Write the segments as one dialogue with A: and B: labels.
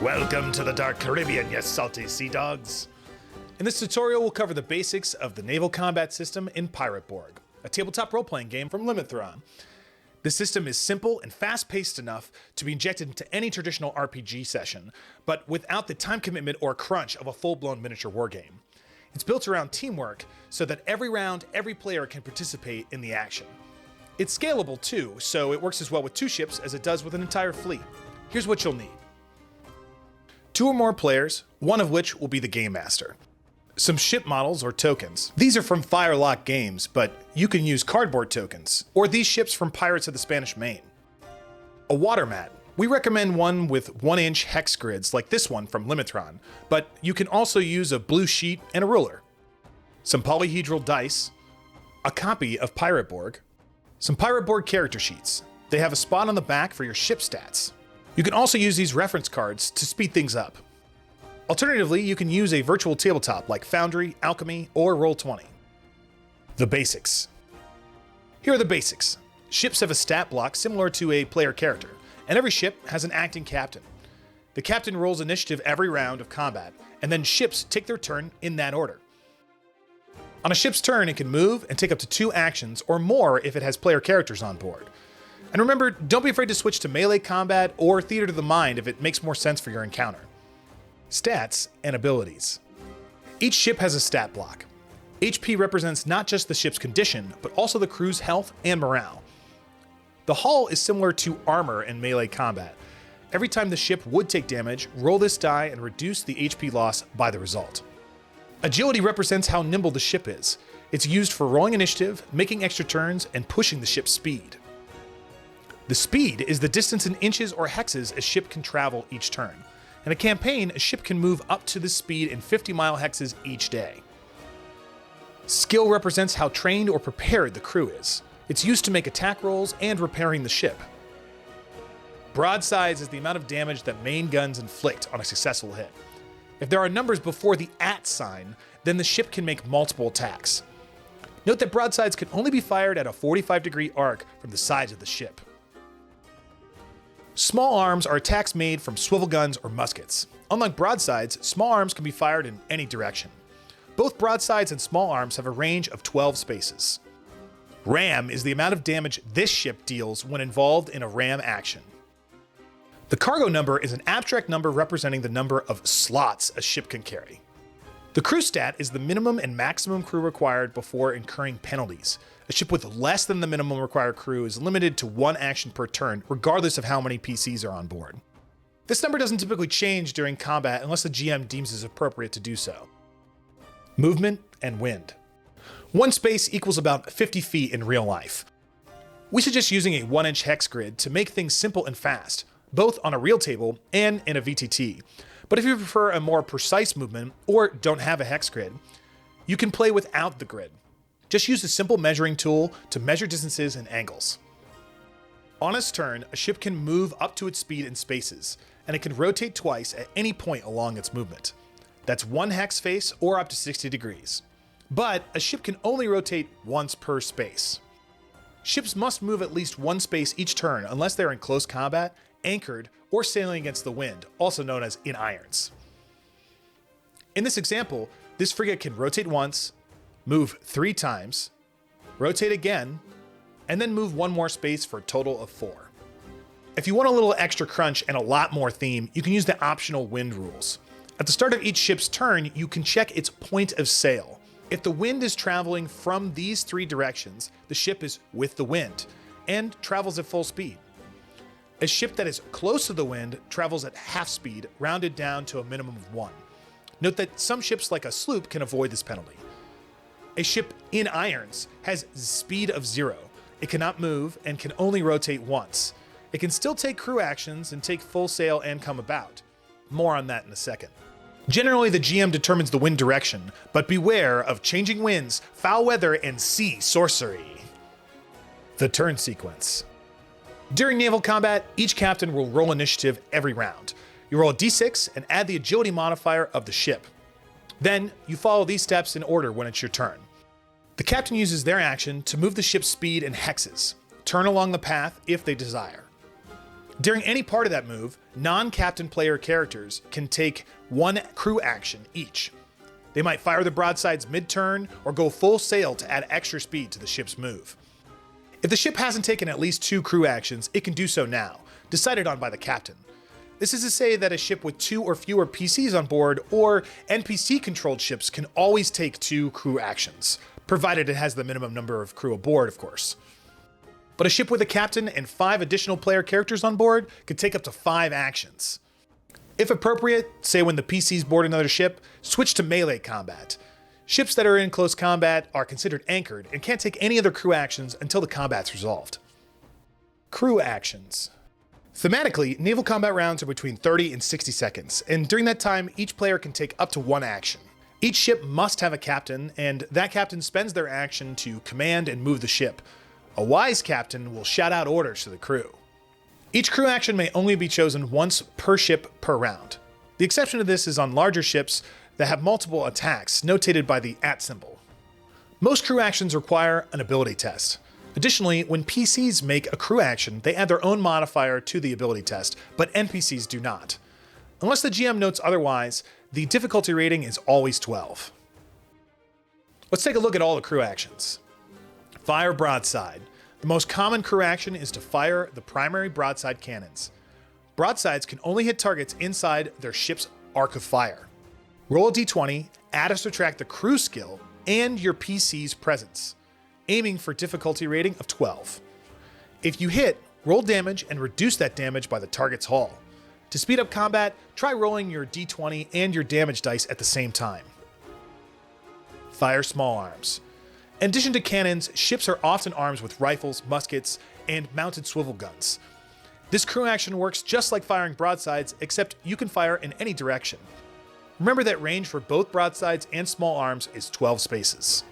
A: Welcome to the Dark Caribbean, you salty sea dogs. In this tutorial, we'll cover the basics of the naval combat system in Pirate Borg, a tabletop role-playing game from Limithron. The system is simple and fast-paced enough to be injected into any traditional RPG session, but without the time commitment or crunch of a full-blown miniature wargame. It's built around teamwork so that every round, every player can participate in the action. It's scalable too, so it works as well with 2 ships as it does with an entire fleet. Here's what you'll need. 2 or more players, one of which will be the game master. Some ship models or tokens. These are from Firelock Games, but you can use cardboard tokens, or these ships from Pirates of the Spanish Main. A water mat. We recommend one with 1-inch hex grids like this one from Limithron, but you can also use a blue sheet and a ruler. Some polyhedral dice, a copy of Pirate Borg, some Pirate Borg character sheets. They have a spot on the back for your ship stats. You can also use these reference cards to speed things up. Alternatively, you can use a virtual tabletop like Foundry, Alchemy, or Roll20. The basics. Here are the basics. Ships have a stat block similar to a player character, and every ship has an acting captain. The captain rolls initiative every round of combat, and then ships take their turn in that order. On a ship's turn, it can move and take up to 2 actions or more if it has player characters on board. And remember, don't be afraid to switch to melee combat or theater to the mind if it makes more sense for your encounter. Stats and abilities. Each ship has a stat block. HP represents not just the ship's condition, but also the crew's health and morale. The hull is similar to armor in melee combat. Every time the ship would take damage, roll this die and reduce the HP loss by the result. Agility represents how nimble the ship is. It's used for rolling initiative, making extra turns, and pushing the ship's speed. The speed is the distance in inches or hexes a ship can travel each turn. In a campaign, a ship can move up to this speed in 50-mile hexes each day. Skill represents how trained or prepared the crew is. It's used to make attack rolls and repairing the ship. Broadsides is the amount of damage that main guns inflict on a successful hit. If there are numbers before the @ sign, then the ship can make multiple attacks. Note that broadsides can only be fired at a 45-degree arc from the sides of the ship. Small arms are attacks made from swivel guns or muskets. Unlike broadsides, small arms can be fired in any direction. Both broadsides and small arms have a range of 12 spaces. Ram is the amount of damage this ship deals when involved in a ram action. The cargo number is an abstract number representing the number of slots a ship can carry. The crew stat is the minimum and maximum crew required before incurring penalties. A ship with less than the minimum required crew is limited to 1 action per turn, regardless of how many PCs are on board. This number doesn't typically change during combat unless the GM deems it appropriate to do so. Movement and wind. 1 space equals about 50 feet in real life. We suggest using a 1-inch hex grid to make things simple and fast, both on a real table and in a VTT. But if you prefer a more precise movement or don't have a hex grid, you can play without the grid. Just use a simple measuring tool to measure distances and angles. On its turn, a ship can move up to its speed in spaces, and it can rotate twice at any point along its movement. That's 1 hex face or up to 60 degrees. But a ship can only rotate once per space. Ships must move at least 1 space each turn unless they're in close combat, anchored, or sailing against the wind, also known as in irons. In this example, this frigate can rotate once, move 3 times, rotate again, and then move 1 more space for a total of 4. If you want a little extra crunch and a lot more theme, you can use the optional wind rules. At the start of each ship's turn, you can check its point of sail. If the wind is traveling from these 3 directions, the ship is with the wind and travels at full speed. A ship that is close to the wind travels at half speed, rounded down to a minimum of 1. Note that some ships like a sloop can avoid this penalty. A ship in irons has speed of 0. It cannot move and can only rotate once. It can still take crew actions and take full sail and come about. More on that in a second. Generally, the GM determines the wind direction, but beware of changing winds, foul weather, and sea sorcery. The turn sequence. During naval combat, each captain will roll initiative every round. You roll a d6 and add the agility modifier of the ship. Then, you follow these steps in order when it's your turn. The captain uses their action to move the ship's speed in hexes. Turn along the path if they desire. During any part of that move, non-captain player characters can take one crew action each. They might fire the broadsides mid-turn or go full sail to add extra speed to the ship's move. If the ship hasn't taken at least 2 crew actions, it can do so now, decided on by the captain. This is to say that a ship with 2 or fewer PCs on board or NPC-controlled ships can always take 2 crew actions, provided it has the minimum number of crew aboard, of course. But a ship with a captain and 5 additional player characters on board could take up to 5 actions. If appropriate, say when the PCs board another ship, switch to melee combat. Ships that are in close combat are considered anchored and can't take any other crew actions until the combat's resolved. Crew actions. Thematically, naval combat rounds are between 30 and 60 seconds, and during that time, each player can take up to 1 action. Each ship must have a captain, and that captain spends their action to command and move the ship. A wise captain will shout out orders to the crew. Each crew action may only be chosen once per ship per round. The exception to this is on larger ships that have multiple attacks, notated by the @ symbol. Most crew actions require an ability test. Additionally, when PCs make a crew action, they add their own modifier to the ability test, but NPCs do not. Unless the GM notes otherwise, the difficulty rating is always 12. Let's take a look at all the crew actions. Fire broadside. The most common crew action is to fire the primary broadside cannons. Broadsides can only hit targets inside their ship's arc of fire. Roll a d20, add or subtract the crew skill and your PC's presence, aiming for difficulty rating of 12. If you hit, roll damage and reduce that damage by the target's hull. To speed up combat, try rolling your d20 and your damage dice at the same time. Fire small arms. In addition to cannons, ships are often armed with rifles, muskets, and mounted swivel guns. This crew action works just like firing broadsides, except you can fire in any direction. Remember that range for both broadsides and small arms is 12 spaces.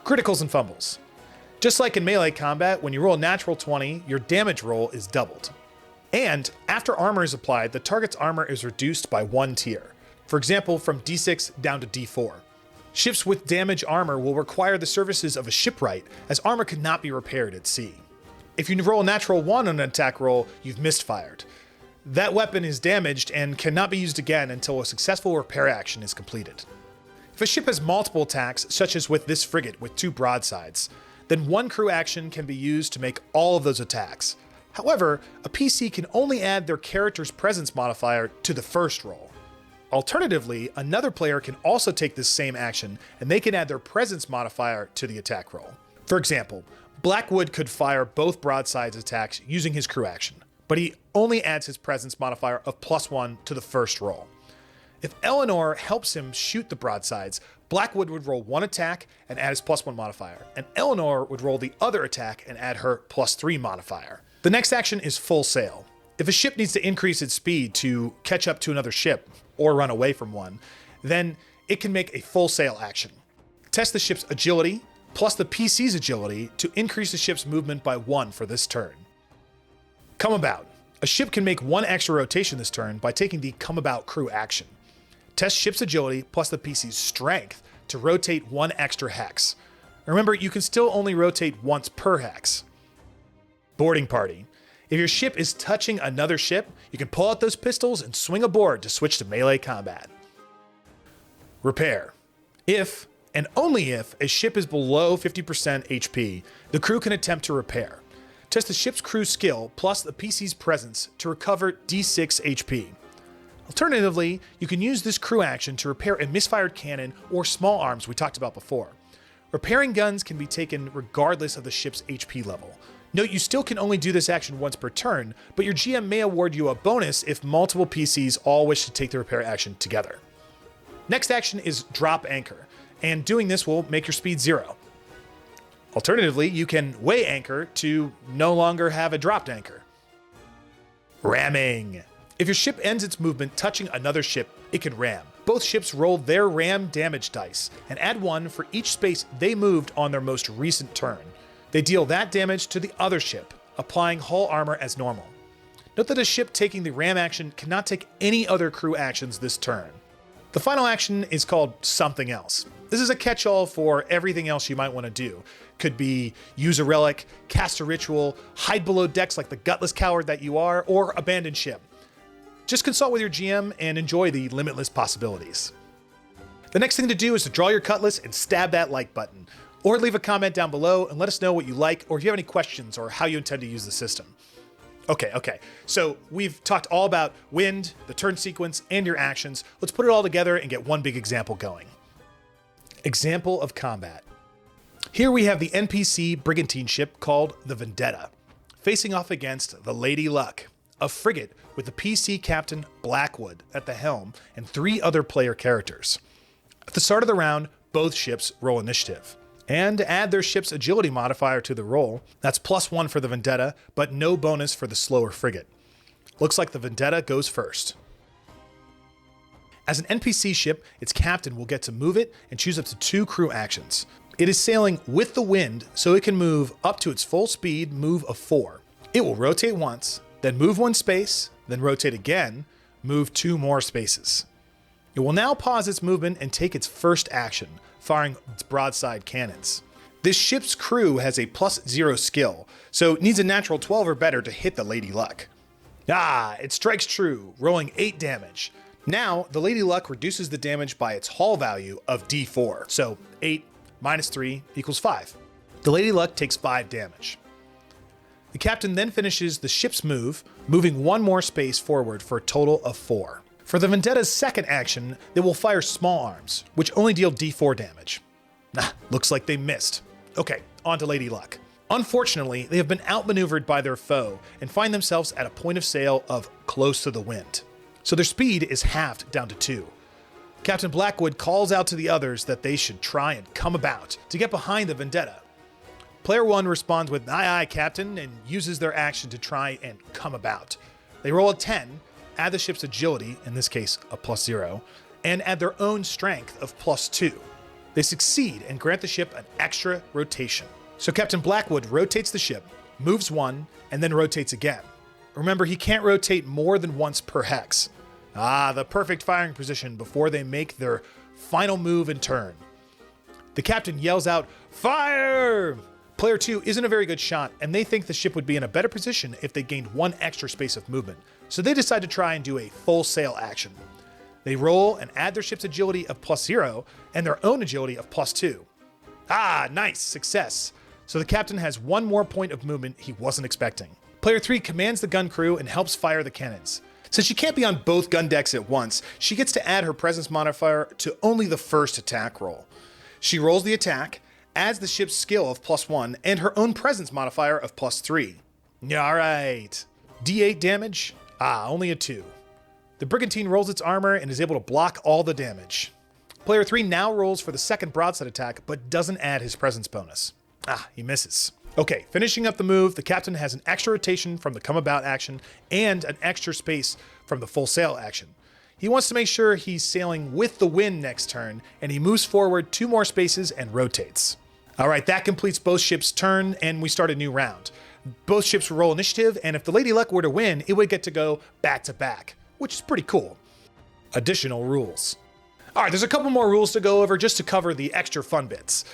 A: Criticals and fumbles. Just like in melee combat, when you roll a natural 20, your damage roll is doubled. And after armor is applied, the target's armor is reduced by 1 tier. For example, from D6 down to D4. Ships with damage armor will require the services of a shipwright, as armor cannot be repaired at sea. If you roll a natural 1 on an attack roll, you've misfired. That weapon is damaged and cannot be used again until a successful repair action is completed. If a ship has multiple attacks, such as with this frigate with 2 broadsides, then 1 crew action can be used to make all of those attacks. However, a PC can only add their character's presence modifier to the first roll. Alternatively, another player can also take this same action, and they can add their presence modifier to the attack roll. For example, Blackwood could fire both broadsides attacks using his crew action, but he only adds his presence modifier of +1 to the first roll. If Eleanor helps him shoot the broadsides, Blackwood would roll 1 attack and add his +1 modifier, and Eleanor would roll the other attack and add her +3 modifier. The next action is full sail. If a ship needs to increase its speed to catch up to another ship, or run away from one, then it can make a full sail action. Test the ship's agility, plus the PC's agility, to increase the ship's movement by 1 for this turn. Come about. A ship can make 1 extra rotation this turn by taking the come about crew action. Test ship's agility plus the PC's strength to rotate 1 extra hex. Remember, you can still only rotate once per hex. Boarding party. If your ship is touching another ship, you can pull out those pistols and swing aboard to switch to melee combat. Repair. If, and only if, a ship is below 50% HP, the crew can attempt to repair. Test the ship's crew skill plus the PC's presence to recover D6 HP. Alternatively, you can use this crew action to repair a misfired cannon or small arms we talked about before. Repairing guns can be taken regardless of the ship's HP level. Note you still can only do this action once per turn, but your GM may award you a bonus if multiple PCs all wish to take the repair action together. Next action is drop anchor, and doing this will make your speed 0. Alternatively, you can weigh anchor to no longer have a dropped anchor. Ramming. If your ship ends its movement touching another ship, it can ram. Both ships roll their ram damage dice and add 1 for each space they moved on their most recent turn. They deal that damage to the other ship, applying hull armor as normal. Note that a ship taking the ram action cannot take any other crew actions this turn. The final action is called something else. This is a catch-all for everything else you might want to do. Could be use a relic, cast a ritual, hide below decks like the gutless coward that you are, or abandon ship. Just consult with your GM and enjoy the limitless possibilities. The next thing to do is to draw your cutlass and stab that like button, or leave a comment down below and let us know what you like or if you have any questions or how you intend to use the system. Okay, so we've talked all about wind, the turn sequence, and your actions. Let's put it all together and get one big example going. Example of combat. Here we have the NPC brigantine ship called the Vendetta, facing off against the Lady Luck, a frigate with the PC captain Blackwood at the helm and 3 other player characters. At the start of the round, both ships roll initiative. And add their ship's agility modifier to the roll. That's +1 for the Vendetta, but no bonus for the slower frigate. Looks like the Vendetta goes first. As an NPC ship, its captain will get to move it and choose up to 2 crew actions. It is sailing with the wind, so it can move up to its full speed move of 4. It will rotate once, then move 1 space, then rotate again, move 2 more spaces. It will now pause its movement and take its first action, firing its broadside cannons. This ship's crew has a +0 skill, so it needs a natural 12 or better to hit the Lady Luck. It strikes true, rolling 8 damage. Now, the Lady Luck reduces the damage by its hull value of D4, so 8 minus 3 equals 5. The Lady Luck takes 5 damage. The captain then finishes the ship's move, moving 1 more space forward for a total of 4. For the Vendetta's second action, they will fire small arms, which only deal D4 damage. Looks like they missed. Okay, on to Lady Luck. Unfortunately, they have been outmaneuvered by their foe and find themselves at a point of sail of close to the wind. So their speed is halved down to 2. Captain Blackwood calls out to the others that they should try and come about to get behind the Vendetta. Player 1 responds with aye aye captain and uses their action to try and come about. They roll a 10, add the ship's agility, in this case a +0, and add their own strength of +2. They succeed and grant the ship an extra rotation. So Captain Blackwood rotates the ship, moves 1, and then rotates again. Remember, he can't rotate more than once per hex. The perfect firing position before they make their final move and turn. The captain yells out, "Fire!" Player 2 isn't a very good shot, and they think the ship would be in a better position if they gained 1 extra space of movement, so they decide to try and do a full sail action. They roll and add their ship's agility of +0 and their own agility of +2. Nice, success. So the captain has 1 more point of movement he wasn't expecting. Player 3 commands the gun crew and helps fire the cannons. Since she can't be on both gun decks at once, she gets to add her presence modifier to only the first attack roll. She rolls the attack, adds the ship's skill of +1 and her own presence modifier of +3. Alright. D8 damage? Only a 2. The brigantine rolls its armor and is able to block all the damage. Player 3 now rolls for the second broadside attack, but doesn't add his presence bonus. He misses. Okay, finishing up the move, the captain has an extra rotation from the come about action and an extra space from the full sail action. He wants to make sure he's sailing with the wind next turn, and he moves forward 2 more spaces and rotates. Alright, that completes both ships' turn, and we start a new round. Both ships roll initiative, and if the Lady Luck were to win, it would get to go back to back, which is pretty cool. Additional rules. Alright, there's a couple more rules to go over just to cover the extra fun bits.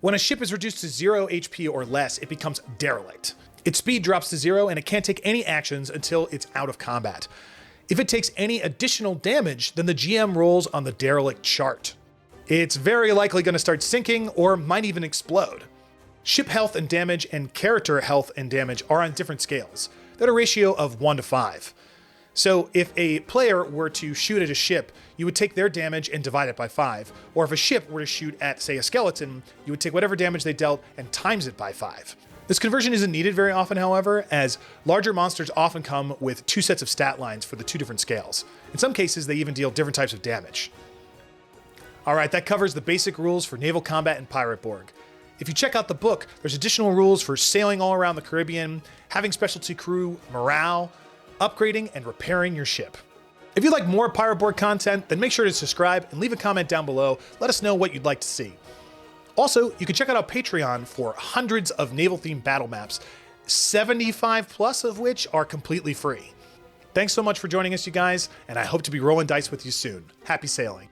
A: When a ship is reduced to 0 HP or less, it becomes derelict. Its speed drops to 0, and it can't take any actions until it's out of combat. If it takes any additional damage, then the GM rolls on the derelict chart. It's very likely going to start sinking or might even explode. Ship health and damage and character health and damage are on different scales. They're at a ratio of 1 to 5. So if a player were to shoot at a ship, you would take their damage and divide it by 5. Or if a ship were to shoot at, say, a skeleton, you would take whatever damage they dealt and times it by 5. This conversion isn't needed very often, however, as larger monsters often come with 2 sets of stat lines for the 2 different scales. In some cases, they even deal different types of damage. Alright, that covers the basic rules for naval combat in Pirate Borg. If you check out the book, there's additional rules for sailing all around the Caribbean, having specialty crew, morale, upgrading, and repairing your ship. If you'd like more Pirate Borg content, then make sure to subscribe and leave a comment down below. Let us know what you'd like to see. Also, you can check out our Patreon for hundreds of naval-themed battle maps, 75 plus of which are completely free. Thanks so much for joining us, you guys, and I hope to be rolling dice with you soon. Happy sailing.